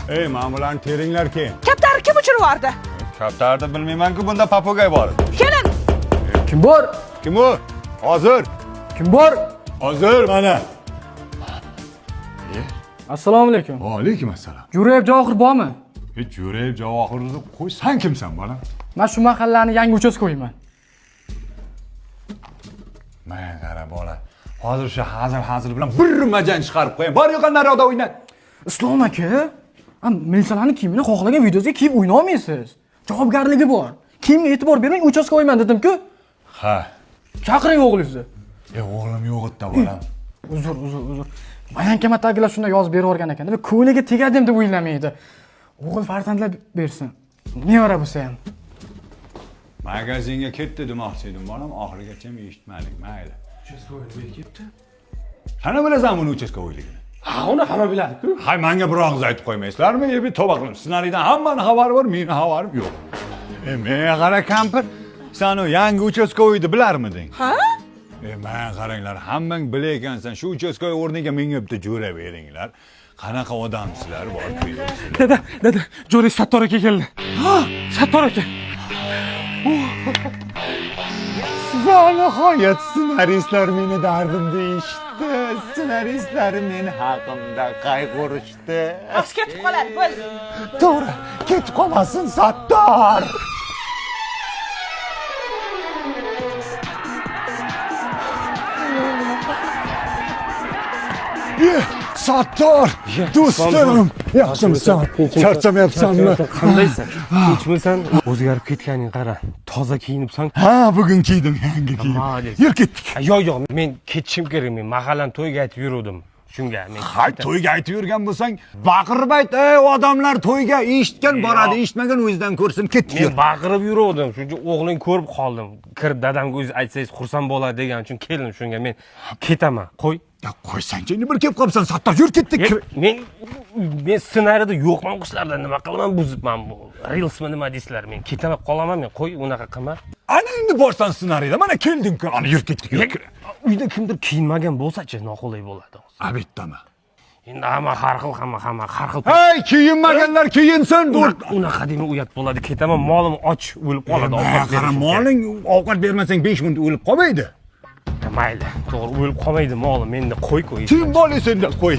Ey, mana bularni teringlar keyin. Kaptarni kim uchirib yubordi? Kaptarni bilmayman-ku, bunda papugay bor. Kelin. Kim bor? Kim u? Hozir. Kim bor? Hozir mana. Assalomu alaykum. Va alaykum assalom. Jo'rayev Javohir bormi? Hech Jo'rayev Javohirni qo'y, sen kimsan bolam? Men shu mahallani yangi uchastkoyman. Mana qara bola. Hozir shu hazil bilan bir majan chiqarib qo'ying. Bor yo'q naroqda o'yna. Islom aka, militsiyalarning kiyimini xohlagan videosiga kiyib o'ynay olmaysiz. Javobgarligi bor. Kiyimga e'tibor bermang, uchastkoyman dedim-ku. Ha. Chaqiring o'g'lingizni. O'g'lim yo'q edi bolam. Uzr. Mayanka tagilar shunday yozib berib o'rgan ekan. Va ko'liga tegadim deb o'ylamaydi. O'g'il farzandlar bersin. Nevara bo'lsa ham. Magazinga ketdi demoqchi edim, bolam, oxirigacha eshitmadik, mayli. Uchastkoyni beribdi. Qana bilasan buni uchastkoyligini? Ha, uni hamma biladi-ku. Hay, menga bir og'iz aytib qo'ymaysizlarmi? Bir tavba qilib, ssenariydan hammaning xabari bor, mening xabarim yo'q. Men qara kampir, sen o yangi uchastkoyni bilarmiding? Ha? Men qaranglar, hammang bilar ekansan, shu uchastkoy o'rniga menga bitta jo'ra beringlar. Qanaqa odamsizlar bor-ku. Dada, Jo'ra Sattor aka keldi. Ha, Sattor aka. Va nihoyat ssenaristlar meni dardimni eshitdi. Ssenaristlar meni haqimda qayg'urishdi. Oz ketib qoladi, bo'ldi. To'g'ri, ketib qolmasin Sattor. Sattor, do'stim, yaxshimisan? Charchamayapsanmi? Qandaysan? Tinchmisan? O'zgarib ketganing qara. Toza kiyinibsan. Ha, bugun kiydim, yangi kiyim. Молодец. Yur ketdik. Yo'q, men ketishim kerak. Men mahallan to'yga aytib yuruvdim. Shunga men. Hay, to'yga aytib yurgan bo'lsang, baqirib ayt, ey odamlar to'yga eshitgan boradi, eshitmagan o'zidan ko'rsin, ketdik. Men baqirib yuruvdim. Shuncha o'g'ling ko'rib qoldim. Kirib dadamga o'zi aytsangiz xursand bo'ladi degan uchun keldim shunga. Men ketaman. Qo'y. Ya qo'ysang-chi, endi bir kelib qolibsan, Sattor, yur ketdik. Men ssenariyda yo'qman qizlardan nima qilaman buzibman bu. Reelsmi nima deysizlar? Men ketaman, qolaman men. Qo'y, unaqa qilma. Ana endi borsan ssenariyda, mana keldim-ku. Ana yur ketdik. Uyda kimdir kiyinmagan bo'lsa-chi, noqulay bo'ladi. Albattami. Endi hamma har xil. Hey, kiyinmaganlar kiyinsin. Unaqa dema uyat bo'ladi. Ketaman, molim och o'lib qoladi. Qara, moling ovqat bermasang 5 minut o'lib qolmaydi. Mayli, to'g'ri o'lib qolmaydi molim. Menda qo'y. Kim bola senda qo'y.